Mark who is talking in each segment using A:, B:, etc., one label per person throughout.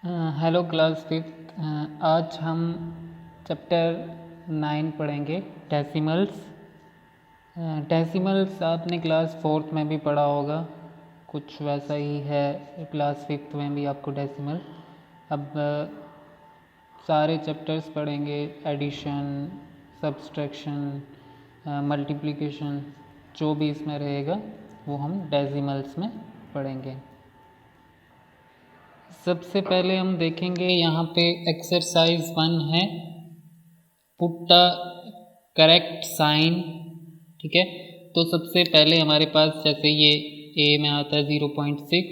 A: Hello class fifth. आज हम chapter 9 पढ़ेंगे डेसिमल्स। डेसिमल्स आपने क्लास फोर्थ में भी पढ़ा होगा, कुछ वैसा ही है क्लास फिफ्थ में भी आपको डेसिमल। अब सारे चैप्टर्स पढ़ेंगे, एडिशन, सब्सट्रैक्शन, मल्टीप्लिकेशन, जो भी इसमें रहेगा वो हम डेसिमल्स में पढ़ेंगे। सबसे पहले हम देखेंगे यहाँ पे एक्सरसाइज 1 है, पुट द करेक्ट साइन। ठीक है, तो सबसे पहले हमारे पास जैसे ये ए में आता है 0.6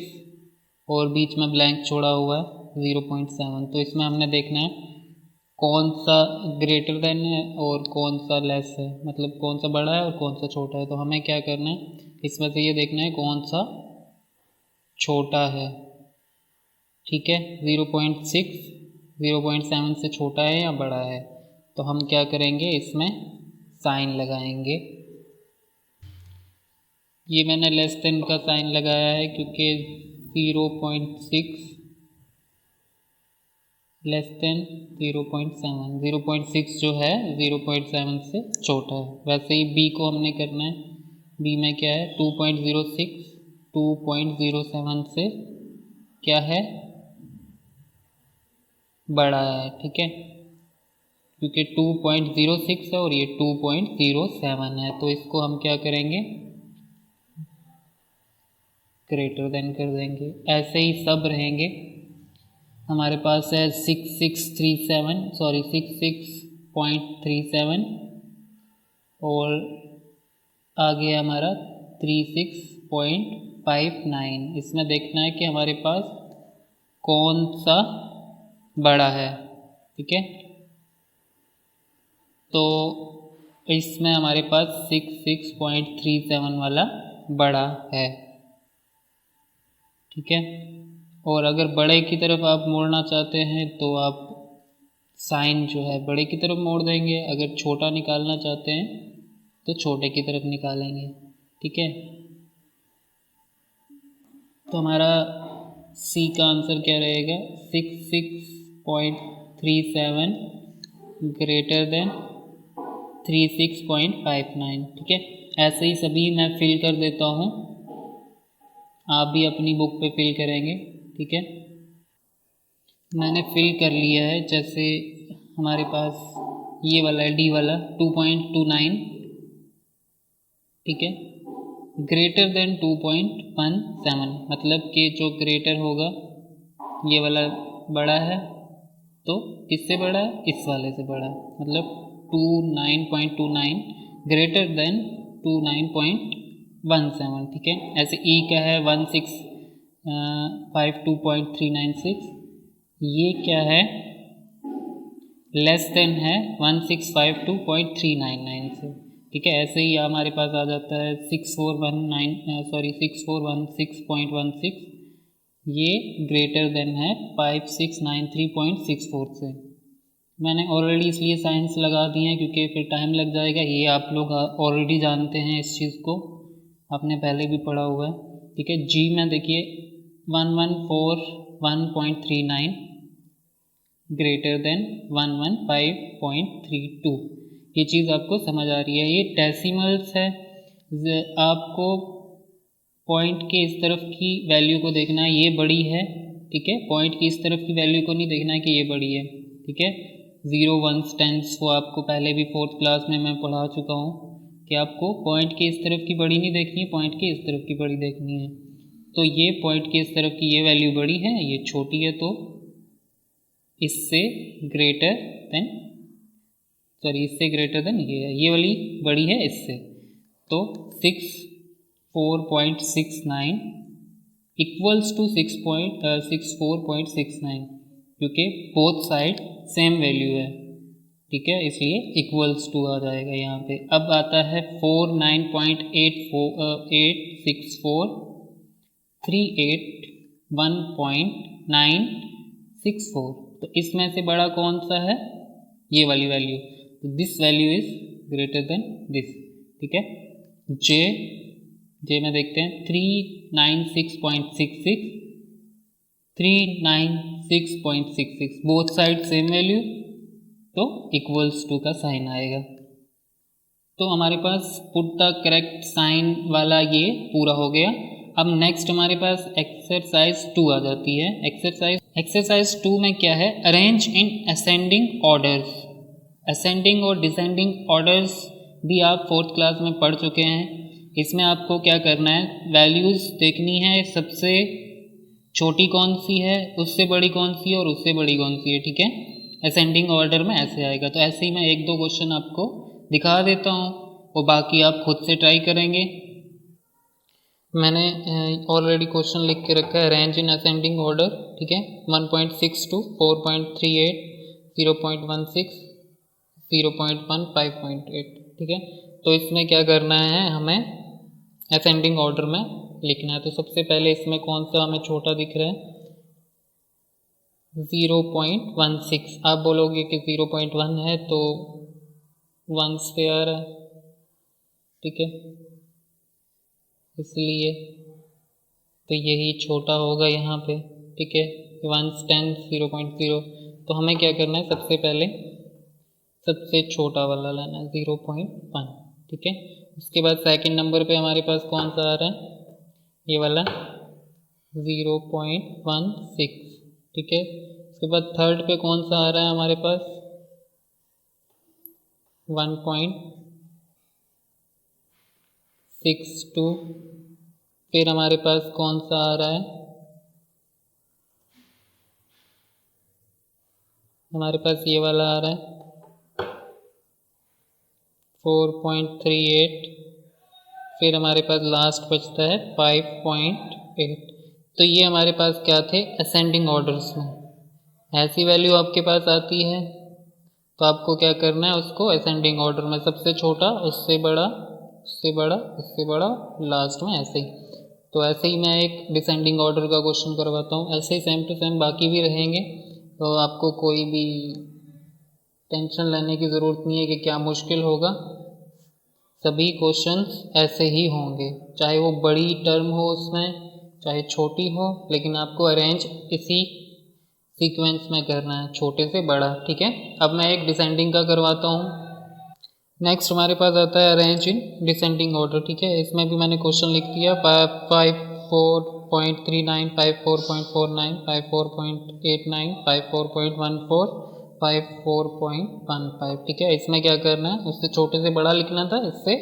A: और बीच में ब्लैंक छोड़ा हुआ है 0.7, तो इसमें हमने देखना है कौन सा ग्रेटर देन है और कौन सा लेस है, मतलब कौन सा बड़ा है और कौन सा छोटा है। तो हमें क्या करना है, इसमें से ये देखना है कौन सा छोटा है। ठीक है, 0.6 0.7 से छोटा है या बड़ा है, तो हम क्या करेंगे, इसमें साइन लगाएंगे। ये मैंने लेस देन का साइन लगाया है क्योंकि 0.6 लेस देन 0.7, 0.6 जो है 0.7 से छोटा है। वैसे ही बी को हमने करना है, बी में क्या है 2.06 2.07 से क्या है, बड़ा है। ठीक है, क्योंकि 2.06 है और ये 2.07 है, तो इसको हम क्या करेंगे, ग्रेटर देन कर देंगे। ऐसे ही सब रहेंगे। हमारे पास है 6637 और आगे हमारा 36.59। इसमें देखना है कि हमारे पास कौन सा बड़ा है। ठीक है, तो इसमें हमारे पास 66.37 वाला बड़ा है। ठीक है, और अगर बड़े की तरफ आप मोड़ना चाहते हैं तो आप साइन जो है बड़े की तरफ मोड़ देंगे, अगर छोटा निकालना चाहते हैं तो छोटे की तरफ निकालेंगे। ठीक है, तो हमारा सी का आंसर क्या रहेगा, 66.37 ग्रेटर देन 36.59। ठीक है, ऐसे ही सभी मैं फिल कर देता हूँ, आप भी अपनी बुक पे फिल करेंगे। ठीक है, मैंने फिल कर लिया है। जैसे हमारे पास ये वाला है डी वाला 2.29, ठीक है, ग्रेटर देन 2.17, मतलब कि जो ग्रेटर होगा ये वाला बड़ा है, तो किससे बड़ा है, इस वाले से बड़ा है, मतलब 29.29 ग्रेटर देन 29.17। ठीक है, ऐसे ई का है 1652.396, ये क्या है, लेस देन है 1652.399 से। ठीक है, ऐसे ही हमारे पास आ जाता है 6416.16, ये ग्रेटर देन है 5693.64 से। मैंने ऑलरेडी इसलिए साइंस लगा दिए हैं क्योंकि फिर टाइम लग जाएगा, ये आप लोग ऑलरेडी जानते हैं, इस चीज़ को आपने पहले भी पढ़ा हुआ है। ठीक है, जी में देखिए 1141.39 ग्रेटर देन 115.32, ये चीज़ आपको समझ आ रही है। ये डेसिमल्स है, आपको पॉइंट के इस तरफ की वैल्यू को देखना है, ये बड़ी है। ठीक है, पॉइंट की इस तरफ की वैल्यू को नहीं देखना है कि ये बड़ी है। ठीक है, 0 1 10 को आपको पहले भी फोर्थ क्लास में मैं पढ़ा चुका हूँ कि आपको पॉइंट के इस तरफ की बड़ी नहीं देखनी है, पॉइंट के इस तरफ की बड़ी देखनी है। तो ये पॉइंट के इस तरफ की ये वैल्यू बड़ी है, ये छोटी है, तो इससे ग्रेटर देन इससे ग्रेटर देन ये है, ये वाली बड़ी है इससे, तो 64.69 इक्वल्स टू 64.69, क्योंकि बोथ साइड सेम वैल्यू है। ठीक है, इसलिए इक्वल्स टू आ जाएगा यहाँ पे। अब आता है 49.843861.964, तो इसमें से बड़ा कौन सा है, ये वाली वैल्यू, तो this value is greater than this. ठीक है, जे में देखते हैं 396.66 6.66, बोथ साइड सेम वैल्यू तो इक्वल्स टू का साइन आएगा। तो हमारे पास पुट द करेक्ट साइन वाला ये पूरा हो गया। अब नेक्स्ट हमारे पास एक्सरसाइज 2 आ जाती है। एक्सरसाइज 2 में क्या है, arrange in ascending orders. Ascending और डिसेंडिंग ऑर्डर्स भी आप 4th क्लास में पढ़ चुके हैं। इसमें आपको क्या करना है, वैल्यूज़ देखनी है, सबसे छोटी कौन सी है, उससे बड़ी कौन सी है और उससे बड़ी कौन सी है, ठीक है। असेंडिंग ऑर्डर में ऐसे आएगा। तो ऐसे ही मैं 1-2 क्वेश्चन आपको दिखा देता हूँ और बाकी आप खुद से ट्राई करेंगे। मैंने ऑलरेडी क्वेश्चन लिख के रखा है, अरेंज इन असेंडिंग ऑर्डर, ठीक है। 1.62, 4.38, 0.16, 0.1, 5.8, ठीक है। तो इसमें क्या करना है, हमें असेंडिंग ऑर्डर में लिखना है। तो सबसे पहले इसमें कौन सा हमें छोटा दिख रहा है, 0.16। आप बोलोगे कि 0.1 है तो 1s पे आ रहा है, ठीक है, इसलिए तो यही छोटा होगा यहाँ पे, ठीक है। 1s 10, 0.0। तो हमें क्या करना है, सबसे पहले सबसे छोटा वाला लेना है, 0.1, ठीक है। उसके बाद सेकंड नंबर पे हमारे पास कौन सा आ रहा है, ये वाला 0.16, ठीक है। उसके बाद थर्ड पे कौन सा आ रहा है हमारे पास, 1.62। फिर हमारे पास कौन सा आ रहा है, हमारे पास ये वाला आ रहा है 4.38। फिर हमारे पास लास्ट बचता है 5.8। तो ये हमारे पास क्या थे, असेंडिंग ऑर्डर्स में। ऐसी वैल्यू आपके पास आती है तो आपको क्या करना है, उसको असेंडिंग ऑर्डर में सबसे छोटा, उससे बड़ा, उससे बड़ा, उससे बड़ा, लास्ट में ऐसे ही। तो ऐसे ही मैं एक डिसेंडिंग ऑर्डर का क्वेश्चन करवाता हूँ। ऐसे ही सेम टू सेम बाकी भी रहेंगे, तो आपको कोई भी टेंशन लेने की ज़रूरत नहीं है कि क्या मुश्किल होगा। सभी क्वेश्चंस ऐसे ही होंगे, चाहे वो बड़ी टर्म हो उसमें, चाहे छोटी हो, लेकिन आपको अरेंज इसी सीक्वेंस में करना है, छोटे से बड़ा, ठीक है। अब मैं एक डिसेंडिंग का करवाता हूँ। नेक्स्ट हमारे पास आता है अरेंज इन डिसेंडिंग ऑर्डर, ठीक है। इसमें भी मैंने क्वेश्चन लिख दिया, 54.39, 54.49, 54.89, 54.14, 54.15, ठीक है। इसमें क्या करना है, उससे छोटे से बड़ा लिखना था, इससे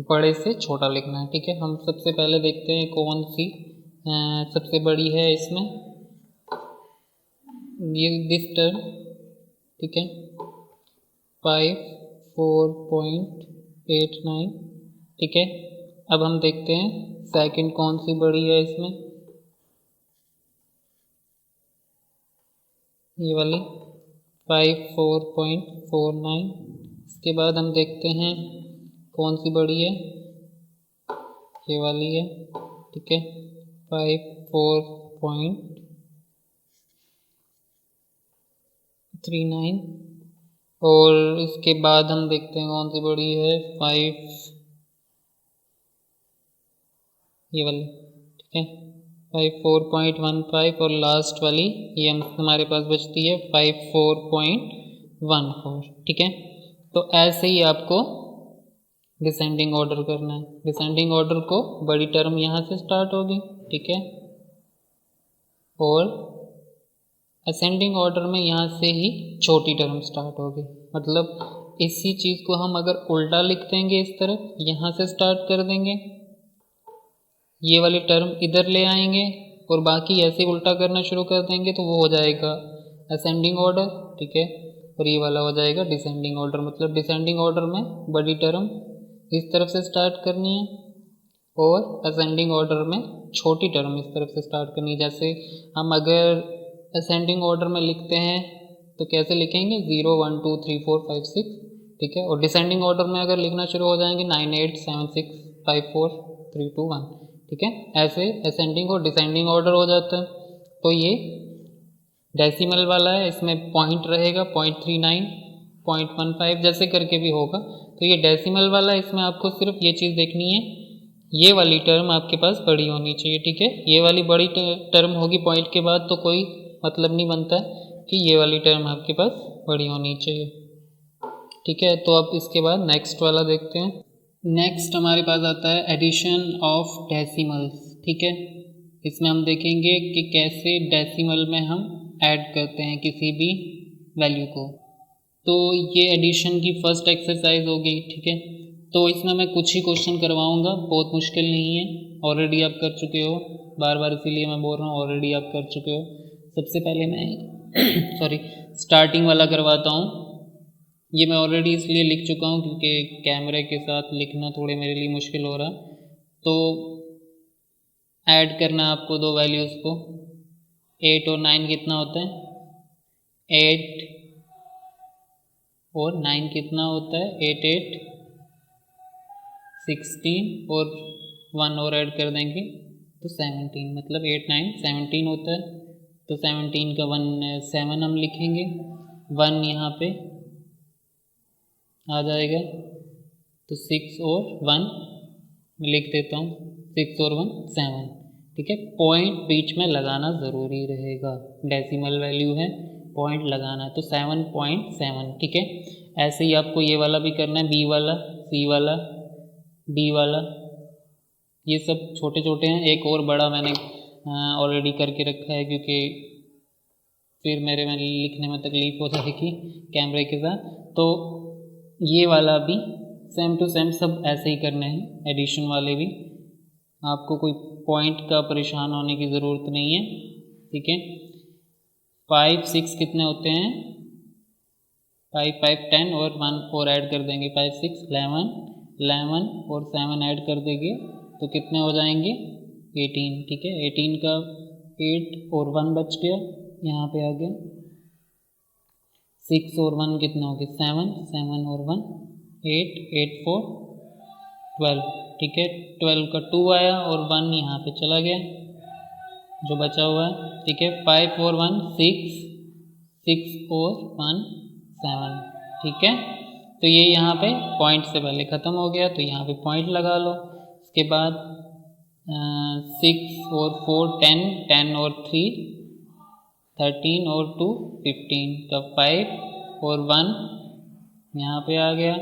A: बड़े से छोटा लिखना है, ठीक है। हम सबसे पहले देखते हैं कौन सी सबसे बड़ी है इसमें, ये दिस टर्म, ठीक है, 54.89, ठीक है। अब हम देखते हैं सेकंड कौन सी बड़ी है इसमें, ये वाली 54.49। इसके बाद हम देखते हैं कौन सी बड़ी है, ये वाली है, ठीक है, 54.39। और इसके बाद हम देखते हैं कौन सी बड़ी है, 5, ये वाली, ठीक है, 54.15। और लास्ट वाली ये हमारे पास बचती है 54.14, ठीक है। तो ऐसे ही आपको डिसेंडिंग ऑर्डर करना है। डिसेंडिंग ऑर्डर को बड़ी टर्म यहाँ से स्टार्ट होगी, ठीक है, और असेंडिंग ऑर्डर में यहाँ से ही छोटी टर्म स्टार्ट होगी। मतलब इसी चीज़ को हम अगर उल्टा लिख देंगे, इस तरफ यहाँ से स्टार्ट कर देंगे, ये वाली टर्म इधर ले आएंगे और बाकी ऐसे उल्टा करना शुरू कर देंगे, तो वो हो जाएगा असेंडिंग ऑर्डर, ठीक है। और ये वाला हो जाएगा डिसेंडिंग ऑर्डर। मतलब डिसेंडिंग ऑर्डर में बड़ी टर्म इस तरफ से स्टार्ट करनी है और असेंडिंग ऑर्डर में छोटी टर्म इस तरफ से स्टार्ट करनी है। जैसे हम अगर असेंडिंग ऑर्डर में लिखते हैं तो कैसे लिखेंगे, 0 1 2 3 4 5 6, ठीक है। और डिसेंडिंग ऑर्डर में अगर लिखना शुरू हो जाएंगे 9 8 7 6 5 4 3 2 1, ठीक है। ऐसे असेंडिंग और डिसेंडिंग ऑर्डर हो जाता है। तो ये डेसिमल वाला है, इसमें पॉइंट रहेगा 0.39, 0.15 जैसे करके भी होगा। तो ये डेसिमल वाला है, इसमें आपको सिर्फ ये चीज़ देखनी है, ये वाली टर्म आपके पास बड़ी होनी चाहिए, ठीक है। ये वाली बड़ी टर्म होगी पॉइंट के बाद तो कोई मतलब नहीं बनता कि ये वाली टर्म आपके पास बड़ी होनी चाहिए। ठीक है, तो अब इसके बाद नेक्स्ट वाला देखते हैं। नेक्स्ट हमारे पास आता है एडिशन ऑफ डेसिमल्स। ठीक है, इसमें हम देखेंगे कि कैसे डेसिमल में हम ऐड करते हैं किसी भी वैल्यू को। तो ये एडिशन की फर्स्ट एक्सरसाइज हो गई। ठीक है, तो इसमें मैं कुछ ही क्वेश्चन करवाऊंगा, बहुत मुश्किल नहीं है, ऑलरेडी आप कर चुके हो, बार बार इसीलिए मैं बोल रहा हूँ ऑलरेडी आप कर चुके हो। सबसे पहले मैं सॉरी स्टार्टिंग वाला करवाता हूँ। ये मैं ऑलरेडी इसलिए लिख चुका हूँ क्योंकि कैमरे के साथ लिखना थोड़े मेरे लिए मुश्किल हो रहा। तो ऐड करना आपको दो वैल्यूज़ को, 8 और 9 कितना होता है, 8 और 9 कितना होता है, 8 8 16 और 1 और ऐड कर देंगे तो 17, मतलब 8 9 17 होता है। तो 17 का 7 हम लिखेंगे, 1 यहाँ पे आ जाएगा, तो 6 और 1 लिख देता हूँ, 6 और 1 7। ठीक है, पॉइंट बीच में लगाना ज़रूरी रहेगा, डेसिमल वैल्यू है, पॉइंट लगाना है, तो 7.7। ठीक है, ऐसे ही आपको ये वाला भी करना है, बी वाला, सी वाला, डी वाला, ये सब छोटे छोटे हैं। एक और बड़ा मैंने ऑलरेडी करके रखा है क्योंकि फिर मेरे में लिखने में तकलीफ़ हो जाएगी कैमरे के साथ। तो ये वाला भी सेम टू सेम सब ऐसे ही करने हैं, एडिशन वाले भी, आपको कोई पॉइंट का परेशान होने की ज़रूरत नहीं है। ठीक है, 5 6 कितने होते हैं, 5 5 10 और 1 और ऐड कर देंगे, 5 6 11 11 और 7 ऐड कर देंगे तो कितने हो जाएंगे, 18। ठीक है, 18 का 8 और 1 बच गया, यहाँ पे आ गया, 6 और 1 कितना हो गया, 7 7 और 1 8 8 4 12। ठीक है, 12 का 2 आया और 1 यहाँ पे चला गया जो बचा हुआ है। ठीक है, 5 और 1 6 6 और 1 7। ठीक है, तो ये यहाँ पे पॉइंट से पहले ख़त्म हो गया, तो यहाँ पे पॉइंट लगा लो। उसके बाद 6 और 4 10 10 और 3 13 और 2 15 का 5 और 1 यहाँ पे आ गया,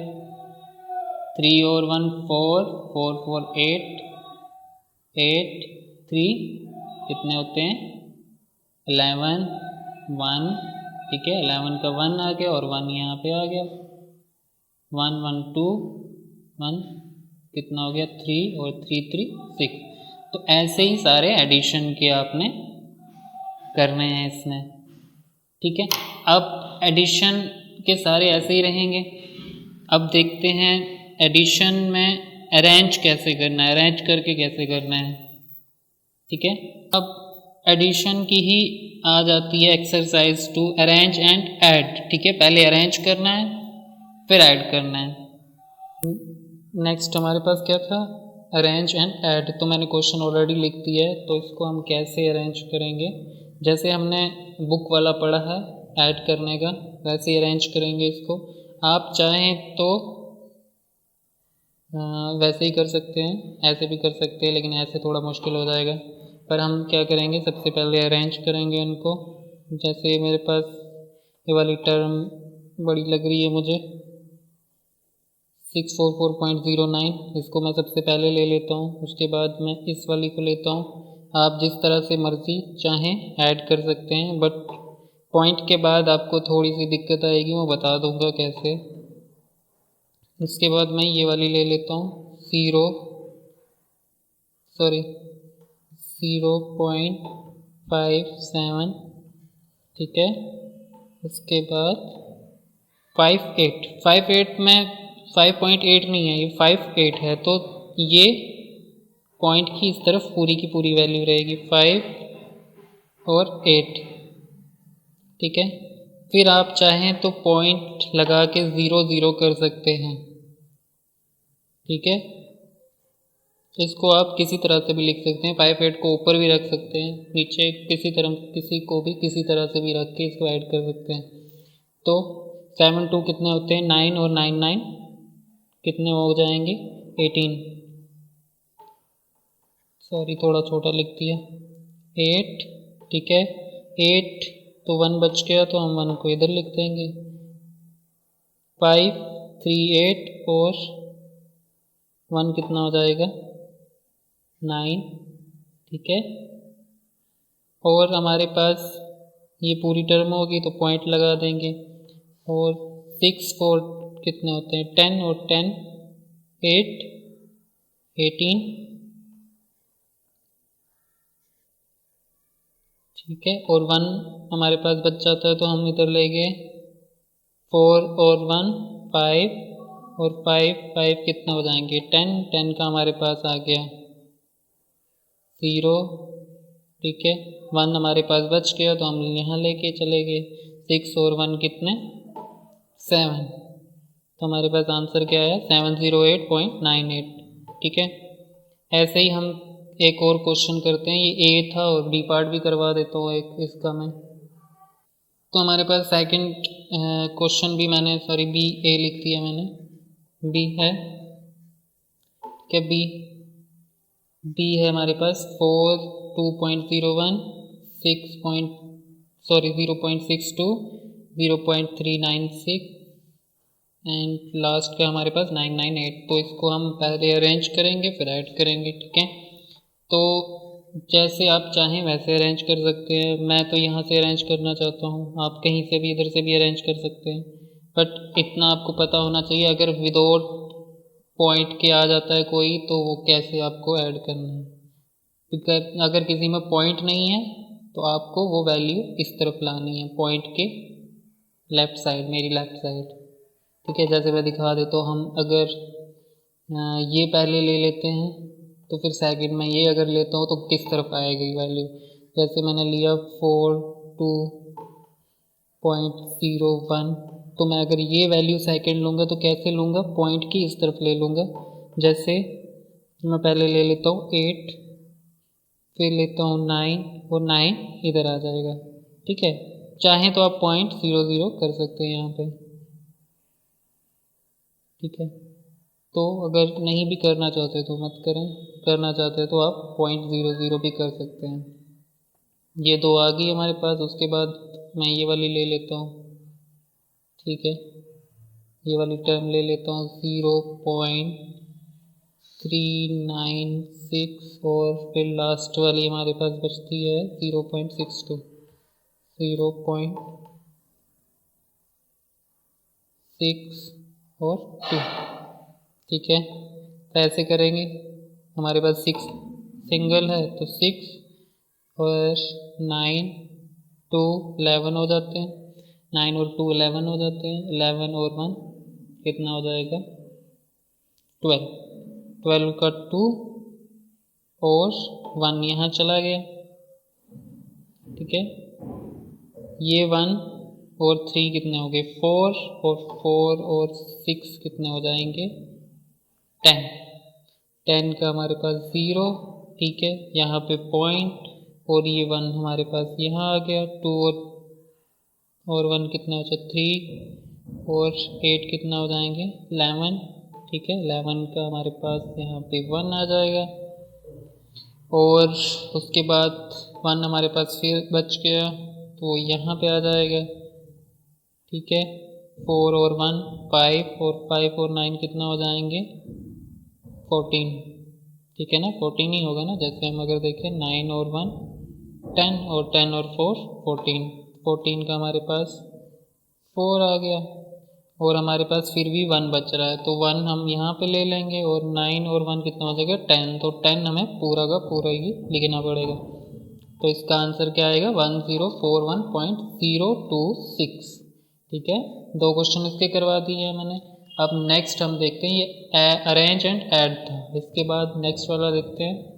A: 3 और 1 4 4 4 8 8 3 कितने होते हैं, 11 1। ठीक है, 11 का 1 आ गया और 1 यहाँ पे आ गया, 1 1 2 1 कितना हो गया, 3 और 3 3 6। तो ऐसे ही सारे एडिशन के आपने करने हैं इसमें। ठीक है, अब एडिशन के सारे ऐसे ही रहेंगे। अब देखते हैं एडिशन में अरेंज कैसे करना है, अरेंज करके कैसे करना है। ठीक है, अब एडिशन की ही आ जाती है एक्सरसाइज 2, अरेंज एंड ऐड। ठीक है, पहले अरेंज करना है फिर ऐड करना है। नेक्स्ट हमारे पास क्या था, अरेंज एंड ऐड। तो मैंने क्वेश्चन ऑलरेडी लिख दिया है, तो इसको हम कैसे अरेंज करेंगे, जैसे हमने बुक वाला पढ़ा है ऐड करने का, वैसे ही अरेंज करेंगे इसको। आप चाहें तो वैसे ही कर सकते हैं, ऐसे भी कर सकते हैं, लेकिन ऐसे थोड़ा मुश्किल हो जाएगा। पर हम क्या करेंगे, सबसे पहले अरेंज करेंगे इनको। जैसे मेरे पास ये वाली टर्म बड़ी लग रही है मुझे, 644.09, इसको मैं सबसे पहले ले लेता हूँ, उसके बाद मैं इस वाली को लेता हूँ। आप जिस तरह से मर्ज़ी चाहें ऐड कर सकते हैं, बट पॉइंट के बाद आपको थोड़ी सी दिक्कत आएगी, मैं बता दूँगा कैसे। इसके बाद मैं ये वाली ले लेता हूँ, 0.57। ठीक है, उसके बाद 58 में 5.8 नहीं है, ये 58 है, तो ये पॉइंट की इस तरफ पूरी की पूरी वैल्यू रहेगी, 5 और 8। ठीक है, फिर आप चाहें तो पॉइंट लगा के 0 0 कर सकते हैं। ठीक है, इसको आप किसी तरह से भी लिख सकते हैं, 5 8 को ऊपर भी रख सकते हैं, नीचे किसी तरह से भी रख के इसको ऐड कर सकते हैं। तो 7 2 कितने होते हैं, 9 और 9 9 कितने हो जाएंगे, 18। सॉरी थोड़ा छोटा लिख दिया, 8। ठीक है, 8 तो 1 बच गया तो हम 1 को इधर लिख देंगे। 5 3 8 और 1 कितना हो जाएगा 9, ठीक है। और हमारे पास ये पूरी टर्म होगी तो पॉइंट लगा देंगे। और 6 4 कितने होते हैं 10 और 10 8 18, ठीक है। और 1 हमारे पास बच जाता है तो हम इधर ले गए 4 और 1 5 और 5 5 कितने हो जाएंगे 10 10 का हमारे पास आ गया 0, ठीक है। 1 हमारे पास बच गया तो हम यहाँ लेके चले गए। 6 और 1 कितने 7, तो हमारे पास आंसर क्या है 708.98, ठीक है। ऐसे ही हम एक और क्वेश्चन करते हैं। ये ए था और बी पार्ट भी करवा देता हूँ एक इसका मैं। तो हमारे पास सेकंड क्वेश्चन भी मैंने बी ए लिख दिया मैंने, बी है क्या बी है हमारे पास 4 2.01 0.62 0.396 एंड लास्ट का हमारे पास 998। तो इसको हम पहले अरेंज करेंगे फिर ऐड करेंगे, ठीक है। तो जैसे आप चाहें वैसे अरेंज कर सकते हैं। मैं तो यहाँ से अरेंज करना चाहता हूँ, आप कहीं से भी इधर से भी अरेंज कर सकते हैं। बट इतना आपको पता होना चाहिए अगर विदाउट पॉइंट के आ जाता है कोई तो वो कैसे आपको ऐड करना है। क्योंकि अगर किसी में पॉइंट नहीं है तो आपको वो वैल्यू इस तरफ लानी है पॉइंट के लेफ़्ट साइड, मेरी लेफ़्ट साइड, ठीक है। जैसे मैं दिखा देता हूँ, हम अगर ये पहले ले लेते हैं तो फिर सेकंड में ये अगर लेता हूँ तो किस तरफ आएगी वैल्यू। जैसे मैंने लिया 42.01, तो मैं अगर ये वैल्यू सेकंड लूँगा तो कैसे लूँगा पॉइंट की इस तरफ ले लूँगा। जैसे मैं पहले ले लेता हूँ 8 फिर लेता हूँ 9 और 9 इधर आ जाएगा, ठीक है। चाहें तो आप 0.00 कर सकते हैं यहाँ पे, ठीक है। तो अगर नहीं भी करना चाहते तो मत करें, करना चाहते तो आप 0.00 भी कर सकते हैं। ये दो आ गई हमारे पास। उसके बाद मैं ये वाली ले लेता हूँ, ठीक है। ये वाली टर्म ले लेता हूँ 0.396 और फिर लास्ट वाली हमारे पास बचती है 0.62 0.6 और 2, ठीक है। तो ऐसे करेंगे, हमारे पास 6 सिंगल है तो 6 और 9 2 11 हो जाते हैं, 9 और 2 11 हो जाते हैं, 11 और 1 कितना हो जाएगा 12, 12 का 2 और 1 यहाँ चला गया, ठीक है। ये 1 और 3 कितने हो गए 4 और 4 और 6 कितने हो जाएंगे 10, 10 का हमारे पास 0, ठीक है। यहाँ पे पॉइंट और ये 1 हमारे पास यहाँ आ गया। 2 और 1 कितना हो जाए 3 और 8 कितना हो जाएंगे 11, ठीक है। 11 का हमारे पास यहाँ पे 1 आ जाएगा और उसके बाद 1 हमारे पास फिर बच गया तो यहाँ पे आ जाएगा, ठीक है। 4 और 1 5 और 5 और 9 कितना हो जाएंगे 14, ठीक है ना, 14 ही होगा ना। जैसे हम अगर देखें 9 और 1 10 और 10 और 4 14, 14 का हमारे पास 4 आ गया और हमारे पास फिर भी 1 बच रहा है तो 1 हम यहाँ पे ले लेंगे और 9 और 1 कितना हो जाएगा 10, तो 10 हमें पूरा का पूरा ही लिखना पड़ेगा। तो इसका आंसर क्या आएगा 1041.026, ठीक है। 2 क्वेश्चन इसके करवा दिए हैं मैंने। अब नेक्स्ट हम देखते हैं, ये अरेंज एंड ऐड था, इसके बाद नेक्स्ट वाला देखते हैं।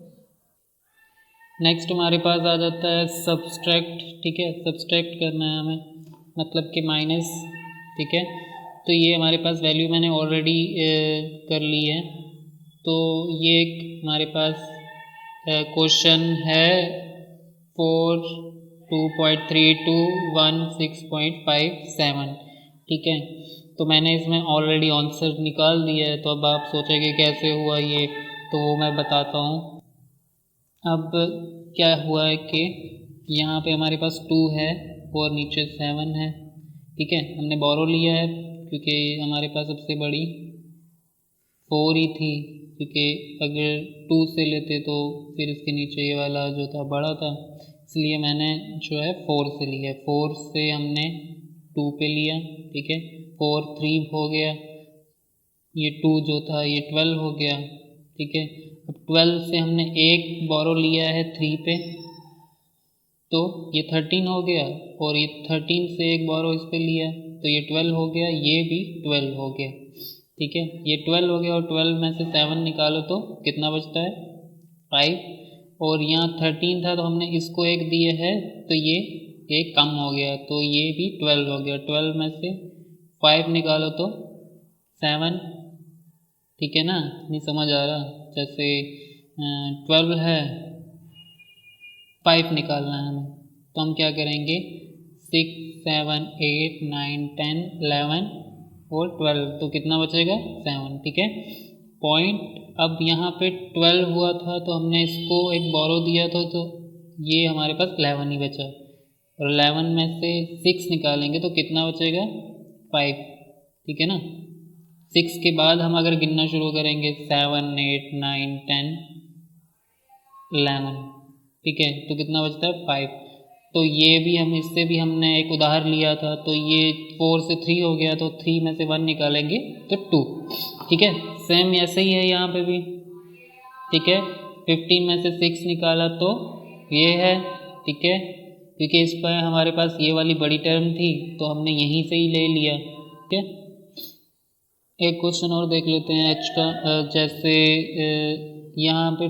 A: नेक्स्ट हमारे पास आ जाता है सब्सट्रैक्ट, ठीक है। सब्सट्रैक्ट करना है हमें, मतलब कि माइनस, ठीक है। तो ये हमारे पास वैल्यू मैंने ऑलरेडी कर ली है। तो ये एक हमारे पास क्वेश्चन है 42.3216.57, ठीक है। तो मैंने इसमें ऑलरेडी आंसर निकाल दिया है। तो अब आप सोचेंगे कैसे हुआ ये, तो वो मैं बताता हूँ। अब क्या हुआ है कि यहाँ पे हमारे पास 2 है और नीचे 7 है, ठीक है। हमने बोरो लिया है क्योंकि हमारे पास सबसे बड़ी 4 ही थी, क्योंकि अगर 2 से लेते तो फिर इसके नीचे ये वाला जो था बड़ा था, इसलिए मैंने जो है 4 से लिया। 4 से हमने 2 पे लिया, ठीक है। 4 3 हो गया, ये 2 जो था ये 12 हो गया, ठीक है। अब 12 से हमने एक बोरो लिया है 3 पे, तो ये 13 हो गया, और ये 13 से एक बोरो इस पे लिया तो ये 12 हो गया, ये भी 12 हो गया, ठीक है। ये 12 हो गया और 12 में से 7 निकालो तो कितना बचता है 5, और यहाँ 13 था तो हमने इसको एक दिया है तो ये एक कम हो गया तो ये भी 12 हो गया। 12 में से 5 निकालो तो 7, ठीक है ना। नहीं समझ आ रहा, जैसे 12 है, 5 निकालना है हमें, तो हम क्या करेंगे 6 7 8 9 10 11 और 12, तो कितना बचेगा 7, ठीक है। पॉइंट अब यहाँ पे 12 हुआ था तो हमने इसको एक बोरो दिया था तो ये हमारे पास 11 ही बचा, और 11 में से 6 निकालेंगे तो कितना बचेगा 5, ठीक है ना। 6 के बाद हम अगर गिनना शुरू करेंगे 7 8 9 10 11, ठीक है, तो कितना बचता है 5। तो ये भी हम इससे भी हमने एक उदाहरण लिया था, तो ये 4 से 3 हो गया तो 3 में से 1 निकालेंगे तो 2, ठीक है। सेम ऐसे ही है यहाँ पे भी, ठीक है। 15 में से 6 निकाला तो ये है, ठीक है, क्योंकि इस पर हमारे पास ये वाली बड़ी टर्म थी तो हमने यहीं से ही ले लिया, ठीक है। एक क्वेश्चन और देख लेते हैं एच का, जैसे यहाँ पे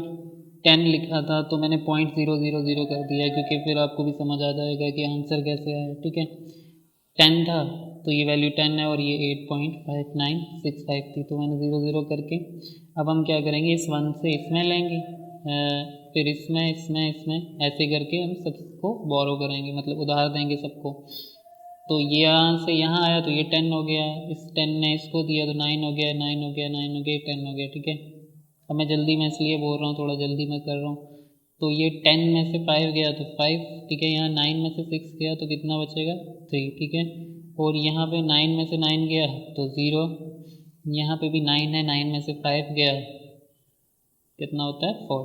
A: 10 लिखा था तो मैंने 0.000 कर दिया, क्योंकि फिर आपको भी समझ आ जाएगा कि आंसर कैसे आया, ठीक है। 10 था तो ये वैल्यू 10 है और ये 8.5965 थी, तो मैंने 0 करके अब हम क्या करेंगे इस 1 से इसमें लेंगे, फिर इसमें इसमें इसमें ऐसे करके हम सबको बोरो करेंगे, मतलब उधार देंगे सबको। तो ये यहाँ से यहाँ आया तो ये 10 हो गया, इस 10 ने इसको दिया तो 9 हो गया, 9 हो गया, 9 हो गया, 10 हो गया, ठीक है। अब मैं जल्दी में इसलिए बोल रहा हूँ, थोड़ा जल्दी में कर रहा हूँ। तो ये 10 में से 5 गया तो 5, ठीक है। यहाँ 9 में से 6 गया तो कितना बचेगा 3, ठीक है। और यहाँ पे 9 में से 9 गया तो 0, यहाँ पे भी 9 है, 9 में से 5 गया कितना होता है 4,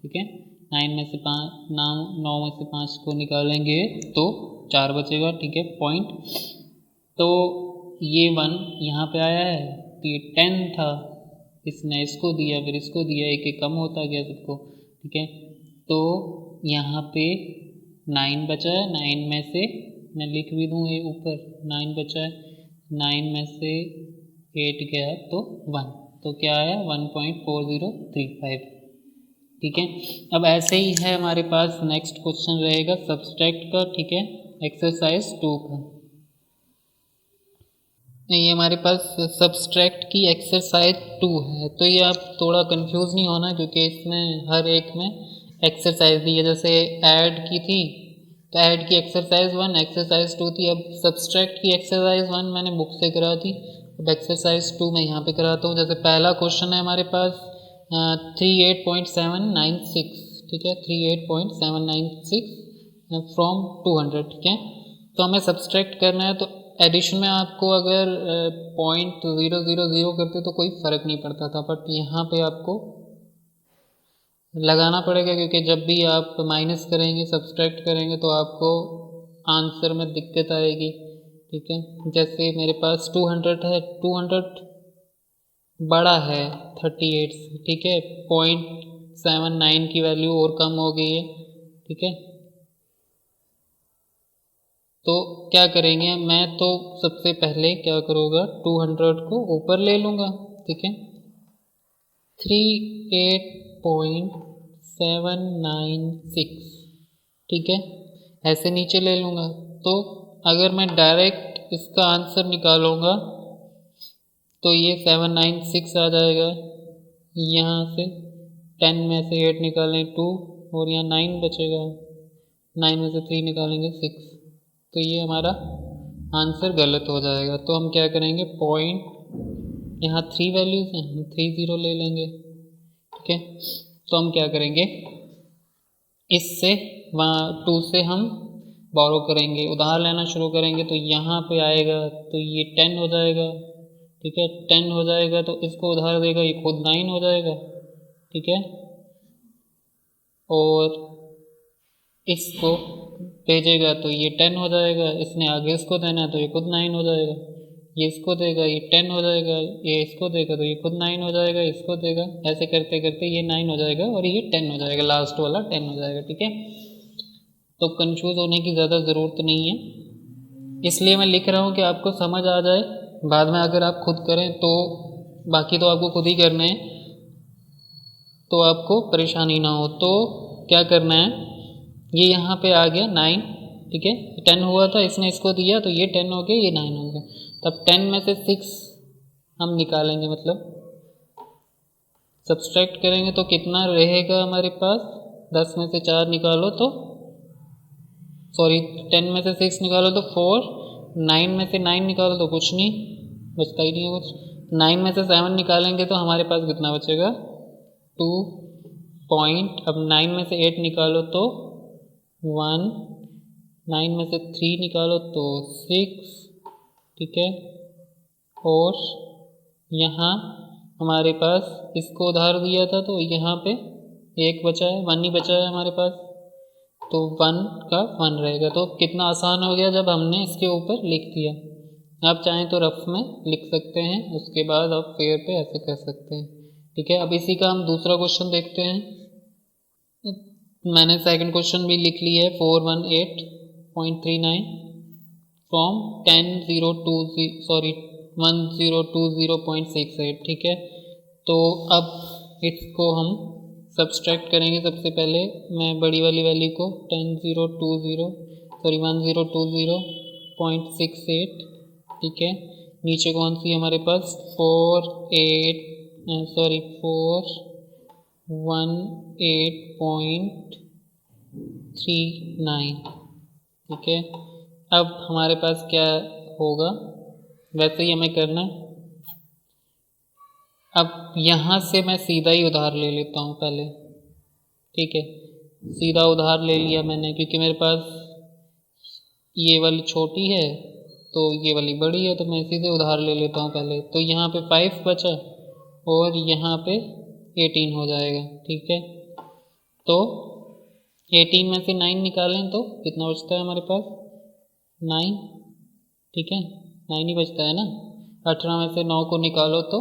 A: ठीक है। 9 में से 5 9 में से 5 को निकालेंगे तो 4 बचेगा, ठीक है। पॉइंट तो ये 1 यहाँ पे आया है तो ये 10 था, इसने इसको दिया फिर इसको दिया, एक एक कम होता गया सबको, ठीक है। तो यहाँ पे 9 बचा है, 9 में से मैं लिख भी दूँ ये ऊपर 9 बचा है, 9 में से 8 गया तो 1, तो क्या आया 1.4035, ठीक है। अब ऐसे ही है हमारे पास नेक्स्ट क्वेश्चन रहेगा सब्सट्रैक्ट का, ठीक है, एक्सरसाइज 2 का। ये हमारे पास सब्सट्रैक्ट की एक्सरसाइज 2 है, तो ये आप थोड़ा कंफ्यूज नहीं होना क्योंकि इसमें हर एक में एक्सरसाइज दी है। जैसे ऐड की थी तो ऐड की एक्सरसाइज 1 एक्सरसाइज 2 थी, अब सब्सट्रैक्ट की एक्सरसाइज 1 मैंने बुक से करा थी, अब एक्सरसाइज 2 मैं यहाँ पे कराता हूँ। जैसे पहला क्वेश्चन है हमारे पास 38.796, ठीक है, 38.796 फ्रॉम 200, ठीक है। तो हमें सब्सट्रैक्ट करना है, तो एडिशन में आपको अगर 0.000 करते तो कोई फ़र्क नहीं पड़ता था, बट यहाँ पे आपको लगाना पड़ेगा क्योंकि जब भी आप माइनस करेंगे सब्सट्रैक्ट करेंगे तो आपको आंसर में दिक्कत आएगी, ठीक है। जैसे मेरे पास 200 है, 200 बड़ा है 38 से, ठीक है, 0.79 की वैल्यू और कम हो गई है, ठीक है। तो क्या करेंगे, मैं तो सबसे पहले क्या करूँगा 200 को ऊपर ले लूँगा, ठीक है। 38.796, ठीक है, ऐसे नीचे ले लूँगा। तो अगर मैं डायरेक्ट इसका आंसर निकालूँगा तो ये 796 आ जाएगा, यहाँ से 10 में से 8 निकालें 2 और यहाँ 9 बचेगा, 9 में से 3 निकालेंगे 6, तो ये हमारा आंसर गलत हो जाएगा। तो हम क्या करेंगे पॉइंट यहाँ 3 वैल्यूज हैं, हम 30 ले लेंगे, ठीक है। तो हम क्या करेंगे इससे वहाँ 2 से हम बोरो करेंगे, उधार लेना शुरू करेंगे, तो यहाँ पे आएगा तो ये 10 हो जाएगा, ठीक है। 10 हो जाएगा तो इसको उधार देगा, ये खुद 9 हो जाएगा, ठीक है। और इसको भेजेगा तो ये 10 हो जाएगा, इसने आगे इसको देना है तो ये खुद 9 हो जाएगा, ये इसको देगा ये 10 हो जाएगा, ये इसको देगा तो ये खुद 9 हो जाएगा, इसको देगा, ऐसे करते करते ये 9 हो जाएगा और ये 10 हो जाएगा, लास्ट वाला 10 हो जाएगा, ठीक है। तो कंफ्यूज होने की ज़्यादा ज़रूरत नहीं है, इसलिए मैं लिख रहा हूँ कि आपको समझ आ जाए, बाद में अगर आप खुद करें तो बाकी तो आपको खुद ही करने हैं, तो आपको परेशानी ना हो। तो क्या करना है, ये यहाँ पे आ गया 9, ठीक है। 10 हुआ था, इसने इसको दिया तो ये 10 हो गया, ये 9 हो गया। तब 10 में से 6 हम निकालेंगे, मतलब सब्सट्रैक्ट करेंगे तो कितना रहेगा हमारे पास, 10 में से 4 निकालो तो सॉरी 10 में से 6 निकालो तो 4, 9 में से 9 निकालो तो कुछ नहीं बचता, ही नहीं है कुछ। 9 में से 7 निकालेंगे तो हमारे पास कितना बचेगा, 2 पॉइंट। अब 9 में से 8 निकालो तो 1, 9 में से 3 निकालो तो 6, ठीक है। और यहाँ हमारे पास इसको उधार दिया था तो यहाँ पे 1 बचा है, 1 ही बचा है हमारे पास, तो 1 का 1 रहेगा। तो कितना आसान हो गया जब हमने इसके ऊपर लिख दिया। आप चाहें तो रफ में लिख सकते हैं, उसके बाद आप फेयर पे ऐसे कर सकते हैं, ठीक है। अब इसी का हम दूसरा क्वेश्चन देखते हैं। मैंने सेकंड क्वेश्चन भी लिख लिया है, 418.39 फ्रॉम 1020.68, ठीक है। तो अब इसको हम सब्सट्रैक्ट करेंगे। सबसे पहले मैं बड़ी वाली वैल्यू को 1020.68, ठीक है। नीचे कौन सी हमारे पास 418.39, ठीक है। अब हमारे पास क्या होगा, वैसे ही हमें करना है। अब यहाँ से मैं सीधा ही उधार ले लेता हूँ पहले, ठीक है। सीधा उधार ले लिया मैंने, क्योंकि मेरे पास ये वाली छोटी है तो ये वाली बड़ी है, तो मैं इसी से उधार ले लेता हूँ पहले। तो यहाँ पे 5 बचा और यहाँ पे 18 हो जाएगा, ठीक है। तो 18 में से 9 निकालें तो कितना बचता है हमारे पास, 9, ठीक है। 9 ही बचता है ना। 18 में से 9 को निकालो तो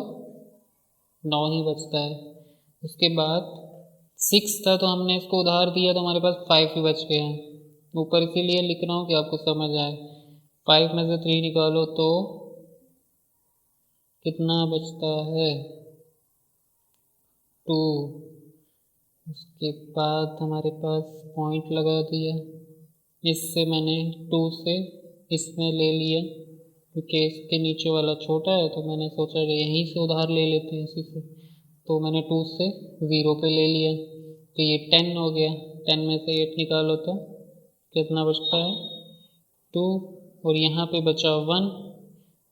A: 9 ही बचता है। उसके बाद 6 था तो हमने इसको उधार दिया तो हमारे पास 5 ही बच गए हैं ऊपर, इसीलिए लिख रहा हूँ कि आपको समझ आए। 5 में से 3 निकालो तो कितना बचता है, 2। उसके बाद हमारे पास पॉइंट लगा दिया, इससे मैंने 2 से इसमें ले लिया, क्योंकि इसके नीचे वाला छोटा है तो मैंने सोचा कि यहीं से उधार ले लेते हैं इसी से, तो मैंने 2 से 0 पे ले लिया, तो ये 10 हो गया। 10 में से 8 निकालो तो कितना बचता है, 2, और यहाँ पे बचा 1,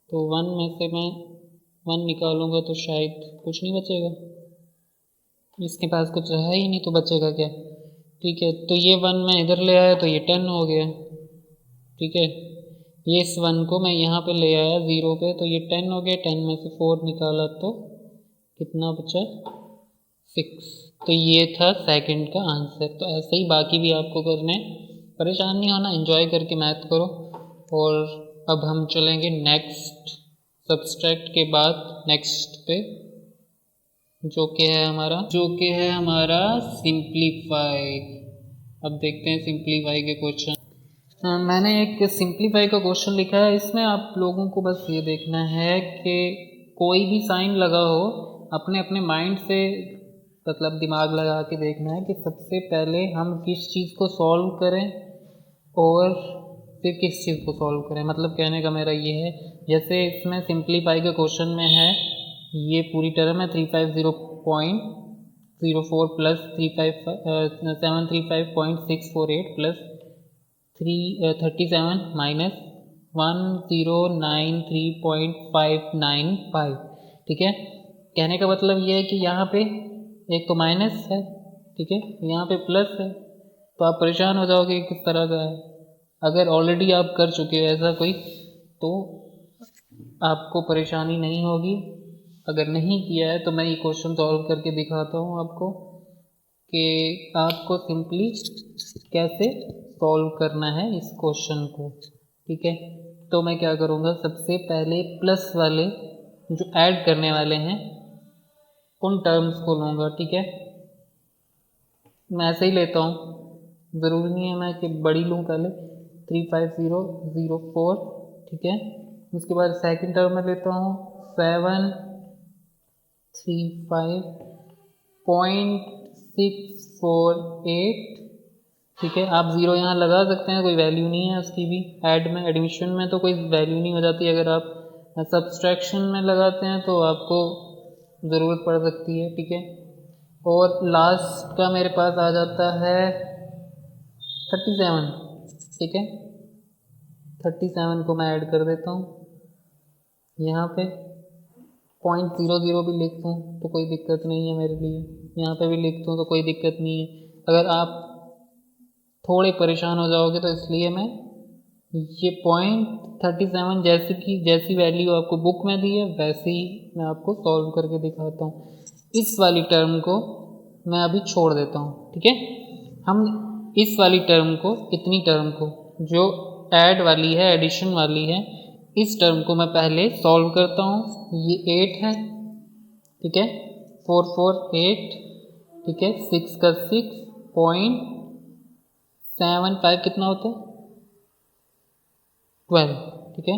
A: तो 1 में से मैं 1 निकालूंगा तो शायद कुछ नहीं बचेगा, इसके पास कुछ रहा ही नहीं तो बचेगा क्या, ठीक है। तो ये 1 मैं इधर ले आया तो ये 10 हो गया, ठीक है। ये इस 1 को मैं यहाँ पे ले आया 0 पे तो ये 10 हो गया। 10 में से 4 निकाला तो कितना बचा, 6। तो ये था सेकंड का आंसर। तो ऐसे ही बाकी भी आपको करने, परेशान नहीं होना, एंजॉय करके मैथ करो। और अब हम चलेंगे नेक्स्ट, सब्सट्रैक्ट के बाद नेक्स्ट पे, जो कि है हमारा सिंप्लीफाई। अब देखते हैं सिंप्लीफाई के क्वेश्चन। मैंने एक सिंप्लीफाई का क्वेश्चन लिखा है, इसमें आप लोगों को बस ये देखना है कि कोई भी साइन लगा हो अपने अपने माइंड से, मतलब दिमाग लगा के देखना है कि सबसे पहले हम किस चीज़ को सॉल्व करें और फिर किस चीज़ को सॉल्व करें। मतलब कहने का मेरा ये है, जैसे इसमें सिंप्लीफाई के क्वेश्चन में है ये पूरी टर्म है 350.04 प्लस 735.648 प्लस 37 माइनस 1093.595, ठीक है। कहने का मतलब ये है कि यहाँ पे एक तो माइनस है, ठीक है, यहाँ पे प्लस है, तो आप परेशान हो जाओगे किस तरह का है। अगर ऑलरेडी आप कर चुके हो ऐसा कोई तो आपको परेशानी नहीं होगी। अगर नहीं किया है तो मैं ये क्वेश्चन सॉल्व करके दिखाता हूँ आपको कि आपको सिंपली कैसे सॉल्व करना है इस क्वेश्चन को। ठीक है, तो मैं क्या करूँगा, सबसे पहले प्लस वाले जो ऐड करने वाले हैं उन टर्म्स को लूँगा। ठीक है, मैं ऐसे ही लेता हूँ, ज़रूरी नहीं है मैं कि बड़ी लूँ पहले 35004। ठीक है, उसके बाद सेकंड टर्म में लेता हूँ 735.648। ठीक है, आप ज़ीरो यहाँ लगा सकते हैं, कोई वैल्यू नहीं है उसकी भी। ऐड में, एडमिशन में तो कोई वैल्यू नहीं हो जाती। अगर आप सब्सट्रैक्शन में लगाते हैं तो आपको ज़रूरत पड़ सकती है। ठीक है, और लास्ट का मेरे पास आ जाता है 37। ठीक है, 37 को मैं ऐड कर देता हूँ यहाँ पे। 0.00 भी लिख दूँ तो कोई दिक्कत नहीं है मेरे लिए, यहाँ पे भी लिख दूँ तो कोई दिक्कत नहीं है। अगर आप थोड़े परेशान हो जाओगे तो इसलिए मैं ये 0.37 जैसी वैल्यू आपको बुक में दी है वैसे ही मैं आपको सॉल्व करके दिखाता हूँ। इस वाली टर्म को मैं अभी छोड़ देता हूँ। ठीक है, हम इस वाली टर्म को, इतनी टर्म को जो ऐड वाली है, एडिशन वाली है, इस टर्म को मैं पहले सॉल्व करता हूँ। ये 8 है। ठीक है, 4 4 8। ठीक है, 6 का 6.75 कितना होता है 12। ठीक है,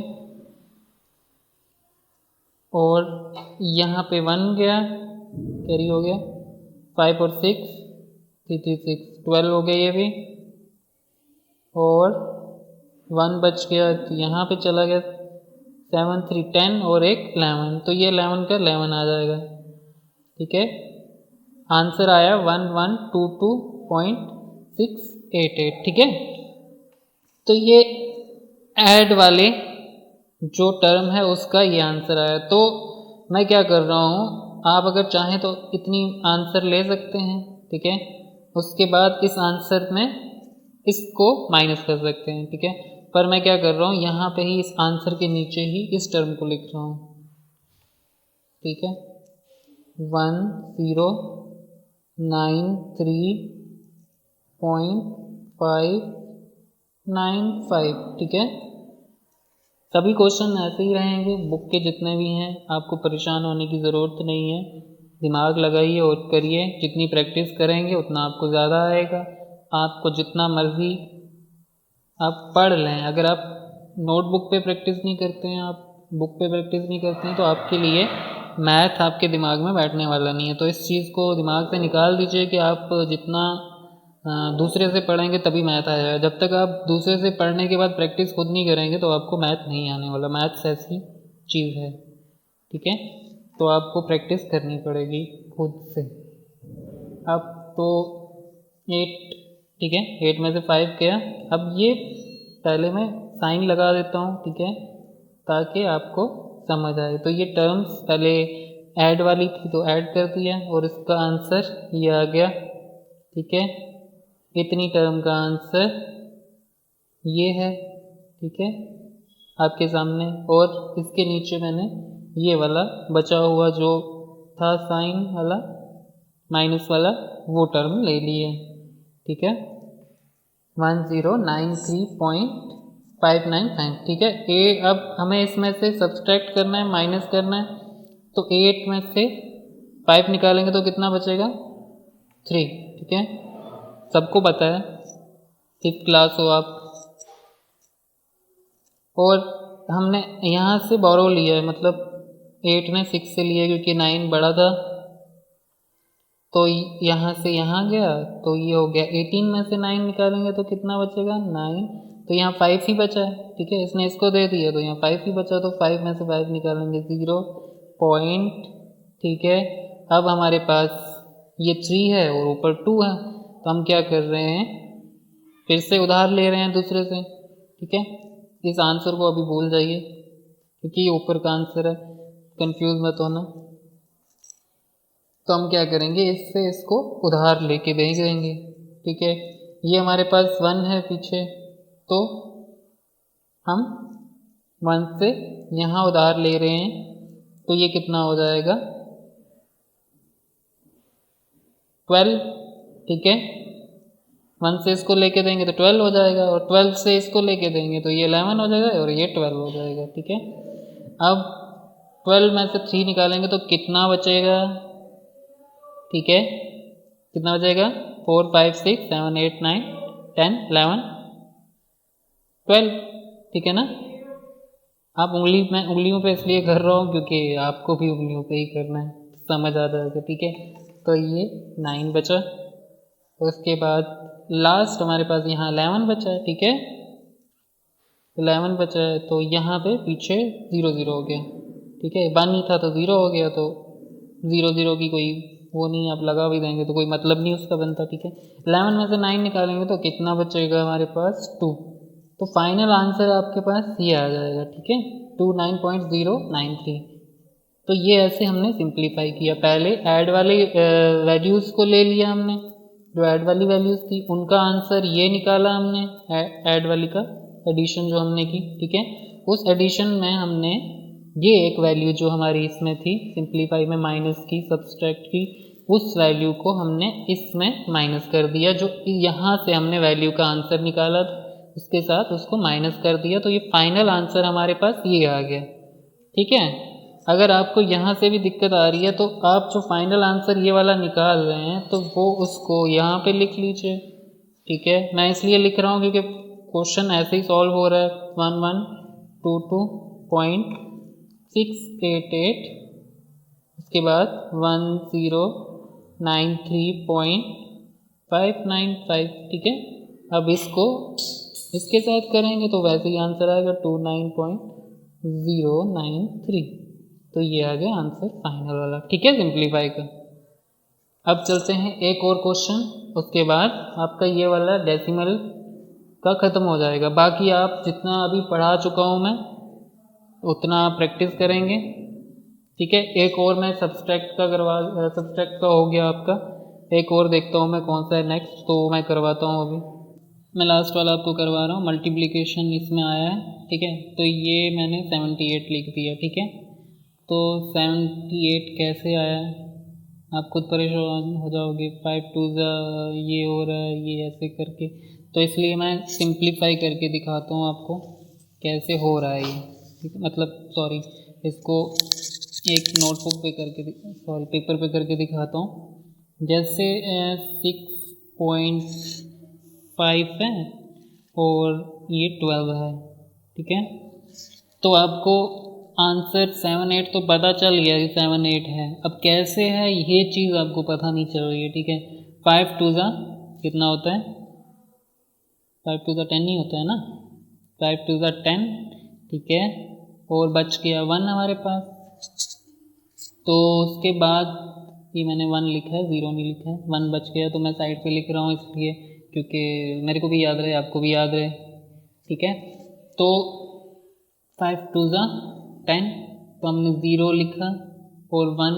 A: और यहाँ पे 1 गया, कैरी हो गया, 5 और 6 3 3 6 12 हो गया ये भी, और 1 बच गया तो यहाँ पे चला गया 7 3 10 और एक 11, तो ये 11 का 11 आ जाएगा। ठीक है, आंसर आया 1122.688। ठीक है, तो ये ऐड वाले जो टर्म है उसका ये आंसर आया। तो मैं क्या कर रहा हूँ, आप अगर चाहें तो इतनी आंसर ले सकते हैं। ठीक है, उसके बाद इस आंसर में इसको माइनस कर सकते हैं। ठीक है, पर मैं क्या कर रहा हूँ, यहाँ पे ही इस आंसर के नीचे ही इस टर्म को लिख रहा हूँ। ठीक है, 1093.595। ठीक है, सभी क्वेश्चन ऐसे ही रहेंगे, बुक के जितने भी हैं। आपको परेशान होने की ज़रूरत नहीं है, दिमाग लगाइए और करिए। जितनी प्रैक्टिस करेंगे उतना आपको ज़्यादा आएगा। आपको जितना मर्ज़ी आप पढ़ लें, अगर आप नोटबुक पे प्रैक्टिस नहीं करते हैं, आप बुक पे प्रैक्टिस नहीं करते हैं, तो आपके लिए मैथ आपके दिमाग में बैठने वाला नहीं है। तो इस चीज़ को दिमाग से निकाल दीजिए कि आप जितना दूसरे से पढ़ेंगे तभी मैथ आएगा। जब तक आप दूसरे से पढ़ने के बाद प्रैक्टिस खुद नहीं करेंगे तो आपको मैथ नहीं आने वाला। मैथ्स ऐसी चीज़ है। ठीक है, तो आपको प्रैक्टिस करनी पड़ेगी खुद से। अब तो 8, ठीक है, 8 में से 5 गया। अब ये पहले मैं साइन लगा देता हूँ। ठीक है, ताकि आपको समझ आए। तो ये टर्म्स पहले ऐड वाली थी तो ऐड कर दिया और इसका आंसर ये आ गया। ठीक है, इतनी टर्म का आंसर ये है। ठीक है, आपके सामने, और इसके नीचे मैंने ये वाला बचा हुआ जो था साइन वाला, माइनस वाला, वो टर्म ले लिए। ठीक है, 1093.595। ठीक है, अब हमें इसमें से सब्सट्रैक्ट करना है, माइनस करना है। तो 8 में से 5 निकालेंगे तो कितना बचेगा 3। ठीक है, सबको पता है, 5th क्लास हो आप। और हमने यहाँ से बोरो लिया है, मतलब 8 ने 6 से लिया क्योंकि 9 बड़ा था, तो यहाँ से यहाँ गया तो ये हो गया। 18 में से 9 निकालेंगे तो कितना बचेगा 9, तो यहाँ 5 ही बचा है। ठीक है, इसने इसको दे दिया तो यहाँ 5 ही बचा, तो 5 में से 5 निकालेंगे 0 पॉइंट। ठीक है, अब हमारे पास ये 3 है और ऊपर 2 है, तो हम क्या कर रहे हैं, फिर से उधार ले रहे हैं दूसरे से। ठीक है, इस आंसर को अभी भूल जाइए क्योंकि ये ऊपर का आंसर है, कंफ्यूज मत होना। तो हम क्या करेंगे, इससे इसको उधार लेके दे देंगे। ठीक है, ये हमारे पास 1 है पीछे, तो हम 1 से यहाँ उधार ले रहे हैं, तो ये कितना हो जाएगा 12, ठीक है। 1 से इसको लेके देंगे तो 12 हो जाएगा, और 12 से इसको लेके देंगे तो ये 11 हो जाएगा और ये 12 हो जाएगा, ठीक है। अब 12 में से 3 निकालेंगे तो कितना बचेगा, ठीक है, कितना बचेगा 4 5 6 7 8 9 10 11 12, ठीक है ना। आप मैं उंगलियों पे इसलिए कर रहा हूँ क्योंकि आपको भी उंगलियों पे ही करना है, समझ आ जाएगा, ठीक है। तो ये 9 बचा, उसके बाद लास्ट हमारे पास यहाँ 11 बचा है, ठीक है। 11 बचा है तो यहाँ पे पीछे 0 0 हो गया, ठीक है। 1 ही था तो 0 हो गया, तो 0 0 की कोई वो नहीं, आप लगा भी देंगे तो कोई मतलब नहीं उसका बनता, ठीक है। 11 में से 9 निकालेंगे तो कितना बचेगा हमारे पास 2, तो फाइनल आंसर आपके पास ये आ जाएगा, ठीक है, 29.093। तो ये ऐसे हमने सिंप्लीफाई किया। पहले ऐड वाले वैल्यूज़ को ले लिया हमने, जो ऐड वाली वैल्यूज़ थी उनका आंसर ये निकाला हमने, ऐड वाली का एडिशन जो हमने की, ठीक है। उस एडिशन में हमने ये एक वैल्यू जो हमारी इसमें थी सिंप्लीफाई में माइनस की, सब्सट्रैक्ट की, उस वैल्यू को हमने इसमें माइनस कर दिया, जो यहाँ से हमने वैल्यू का आंसर निकाला था उसके साथ उसको माइनस कर दिया, तो ये फाइनल आंसर हमारे पास ये आ गया, ठीक है। अगर आपको यहाँ से भी दिक्कत आ रही है तो आप जो फाइनल आंसर ये वाला निकाल रहे हैं तो वो उसको यहाँ पे लिख लीजिए, ठीक है। मैं इसलिए लिख रहा हूँ क्योंकि क्वेश्चन ऐसे ही सॉल्व हो रहा है, 1122.688, उसके बाद 1093.595, ठीक है। अब इसको इसके साथ करेंगे तो वैसे ही आंसर आएगा 29.093, तो ये आ गया आंसर फाइनल वाला, ठीक है, सिंप्लीफाई का। अब चलते हैं एक और क्वेश्चन, उसके बाद आपका ये वाला डेसिमल का ख़त्म हो जाएगा। बाकी आप जितना अभी पढ़ा चुका हूँ मैं उतना प्रैक्टिस करेंगे, ठीक है। एक और मैं सब्सट्रैक्ट का हो गया आपका, एक और देखता हूँ मैं कौन सा है नेक्स्ट, तो मैं करवाता हूँ। अभी मैं लास्ट वाला आपको करवा रहा हूँ, मल्टीप्लिकेशन इसमें आया है, ठीक है। तो ये मैंने 78 लिख दिया, ठीक है। तो 78 कैसे आया आप खुद परेशान हो जाओगे, 5 2 ये हो रहा है, ये ऐसे करके, तो इसलिए मैं सिंप्लीफाई करके दिखाता हूँ आपको कैसे हो रहा है ये, ठीक है। मतलब सॉरी, इसको एक नोटबुक पे करके पेपर पे करके दिखाता हूँ। जैसे 6.5 है और ये 12 है, ठीक है। तो आपको आंसर 7 8 तो पता चल गया कि 7 8 है, अब कैसे है ये चीज़ आपको पता नहीं चल रही है, ठीक है। 5 2 कितना होता है, 5 2 10 ही होता है ना, 5 2 10, ठीक है। और बच गया 1 हमारे पास, तो उसके बाद ये मैंने 1 लिखा है, 0 नहीं लिखा है, 1 बच गया तो मैं साइड पे लिख रहा हूँ इसलिए क्योंकि मेरे को भी याद रहे, आपको भी याद रहे, ठीक है। तो 5 2 10, तो हमने 0 लिखा और 1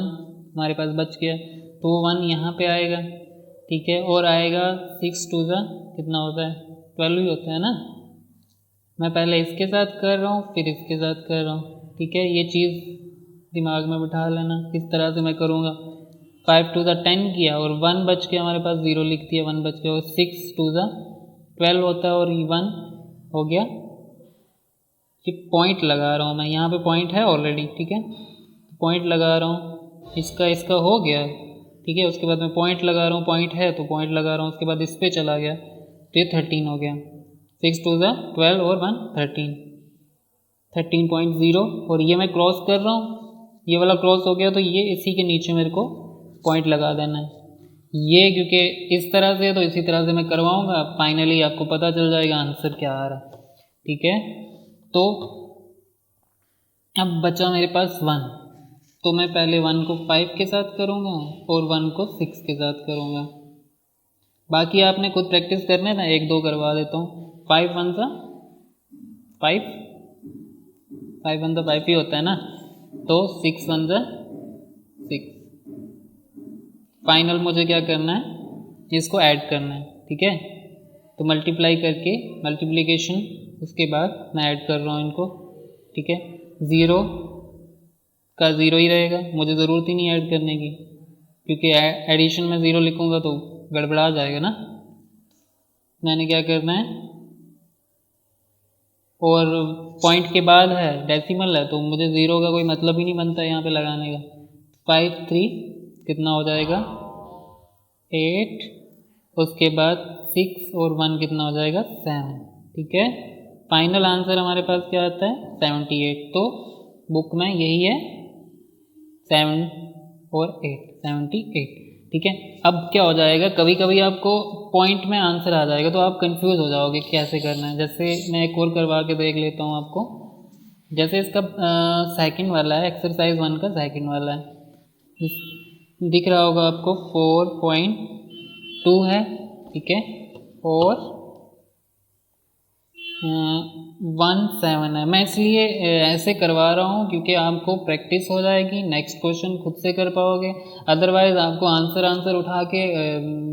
A: हमारे पास बच गया, तो 1 यहाँ पे आएगा, ठीक है। और आएगा 6 2 कितना होता है, 12 ही होता है ना। मैं पहले इसके साथ कर रहा हूँ फिर इसके साथ कर रहा हूँ, ठीक है। ये चीज़ दिमाग में बिठा लेना, किस तरह से मैं करूँगा। 5 2 10 किया और 1 बच के हमारे पास 0 लिख दिया, 1 बच गया, और 6 2 12 होता है और 1 हो गया। ये पॉइंट लगा रहा हूँ मैं, यहाँ पे पॉइंट है ऑलरेडी, ठीक है, पॉइंट लगा रहा हूँ, इसका हो गया, ठीक है। उसके बाद मैं पॉइंट लगा रहा हूँ, पॉइंट है तो पॉइंट लगा रहा हूँ, उसके बाद इस पर चला गया तो ये 13 हो गया। 6 2 12 और 1 13.0, और ये मैं क्रॉस कर रहा हूँ, ये वाला क्रॉस हो गया तो ये इसी के नीचे मेरे को पॉइंट लगा देना है। ये क्योंकि इस तरह से तो इसी तरह से मैं करवाऊँगा, फाइनली आपको पता चल जाएगा आंसर क्या आ रहा है, ठीक है। तो अब बचा मेरे पास 1, तो मैं पहले 1 को 5 के साथ करूँगा और 1 को 6 के साथ करूँगा। बाकी आपने खुद प्रैक्टिस करना है ना, 1 2 करवा देता हूँ। 5 1 5, 5 1 5 ही होता है ना, तो 6 1 6। फाइनल मुझे क्या करना है, इसको ऐड करना है, ठीक है। तो मल्टीप्लाई करके मल्टीप्लिकेशन उसके बाद मैं ऐड कर रहा हूँ इनको, ठीक है। 0 का 0 ही रहेगा, मुझे ज़रूरत ही नहीं ऐड करने की, क्योंकि एडिशन में 0 लिखूँगा तो गड़बड़ा जाएगा ना। मैंने क्या करना है, और पॉइंट के बाद है डेसिमल है तो मुझे 0 का कोई मतलब ही नहीं बनता यहाँ पे लगाने का। 5 3 कितना हो जाएगा 8, उसके बाद 6 और 1 कितना हो जाएगा 7, ठीक है। फाइनल आंसर हमारे पास क्या आता है 78। तो बुक में यही है 7 और 8 78, ठीक है। अब क्या हो जाएगा, कभी कभी आपको पॉइंट में आंसर आ जाएगा तो आप कंफ्यूज हो जाओगे कैसे करना है। जैसे मैं एक और करवा के देख लेता हूँ आपको। जैसे इसका सेकंड वाला है, एक्सरसाइज 1 का सेकंड वाला है, दिख रहा होगा आपको 4.2 है, ठीक है, और 17 है। मैं इसलिए ऐसे करवा रहा हूँ क्योंकि आपको प्रैक्टिस हो जाएगी, नेक्स्ट क्वेश्चन खुद से कर पाओगे। अदरवाइज आपको आंसर उठा के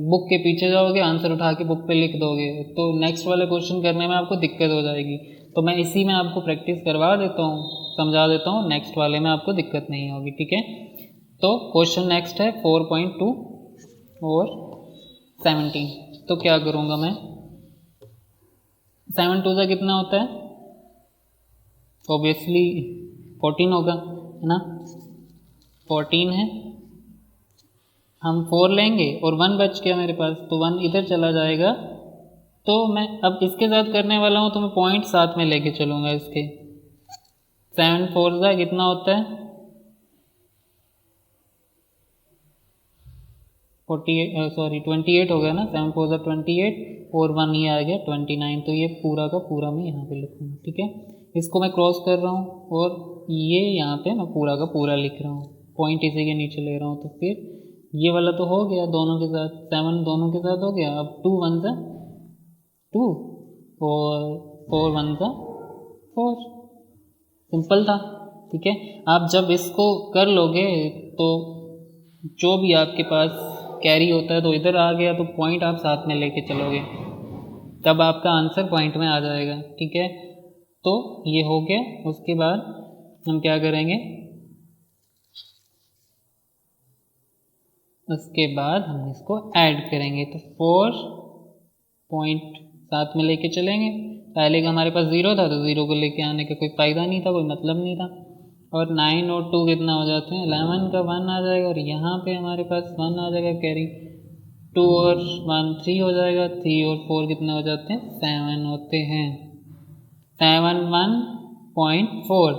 A: बुक के पीछे जाओगे, आंसर उठा के बुक पे लिख दोगे तो नेक्स्ट वाले क्वेश्चन करने में आपको दिक्कत हो जाएगी। तो मैं इसी में आपको प्रैक्टिस करवा देता हूँ, समझा देता हूँ, नेक्स्ट वाले में आपको दिक्कत नहीं होगी, ठीक है। तो क्वेश्चन नेक्स्ट है 4.2 और 17। तो क्या करूँगा मैं, 7 2 का कितना होता है, ऑब्वियसली 14 होगा, है ना। 14 है, हम 4 लेंगे और 1 बच गया मेरे पास, तो 1 इधर चला जाएगा। तो मैं अब इसके साथ करने वाला हूँ तो मैं पॉइंट साथ में लेके चलूँगा इसके। 7 4 का कितना होता है 28 हो गया ना, 7 4 का 28 और 1 ये आ गया 29। तो ये पूरा का पूरा मैं यहाँ पे लिखूँगा, ठीक है। इसको मैं क्रॉस कर रहा हूँ और ये यहाँ पे मैं पूरा का पूरा लिख रहा हूँ, पॉइंट इसी के नीचे ले रहा हूँ। तो फिर ये वाला तो हो गया दोनों के साथ, 7 दोनों के साथ हो गया। अब 2 1 का 2 और 4 1 का 4, सिंपल था, ठीक है। आप जब इसको कर लोगे तो जो भी आपके पास कैरी होता है तो इधर आ गया तो पॉइंट आप साथ में लेके चलोगे, तब आपका आंसर पॉइंट में आ जाएगा, ठीक है। तो ये हो गया। उसके बाद हम क्या करेंगे, उसके बाद हम इसको ऐड करेंगे। तो 4 पॉइंट साथ में लेके चलेंगे। पहले का हमारे पास 0 था तो 0 को लेके आने का कोई फ़ायदा नहीं था, कोई मतलब नहीं था। और 9 और 2 कितना हो जाते हैं, 11 का 1 आ जाएगा और यहाँ पे हमारे पास 1 आ जाएगा कैरी। 2 और 1 3 हो जाएगा, 3 और 4 कितने हो जाते हैं 7 होते हैं, 7 1.4।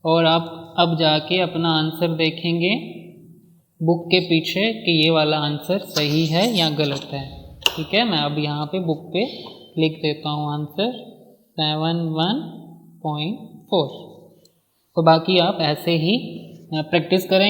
A: और आप अब जाके अपना आंसर देखेंगे बुक के पीछे कि ये वाला आंसर सही है या गलत है, ठीक है। मैं अब यहाँ पे बुक पे लिख देता हूँ आंसर 7 1.4। तो बाकी आप ऐसे ही प्रैक्टिस करें।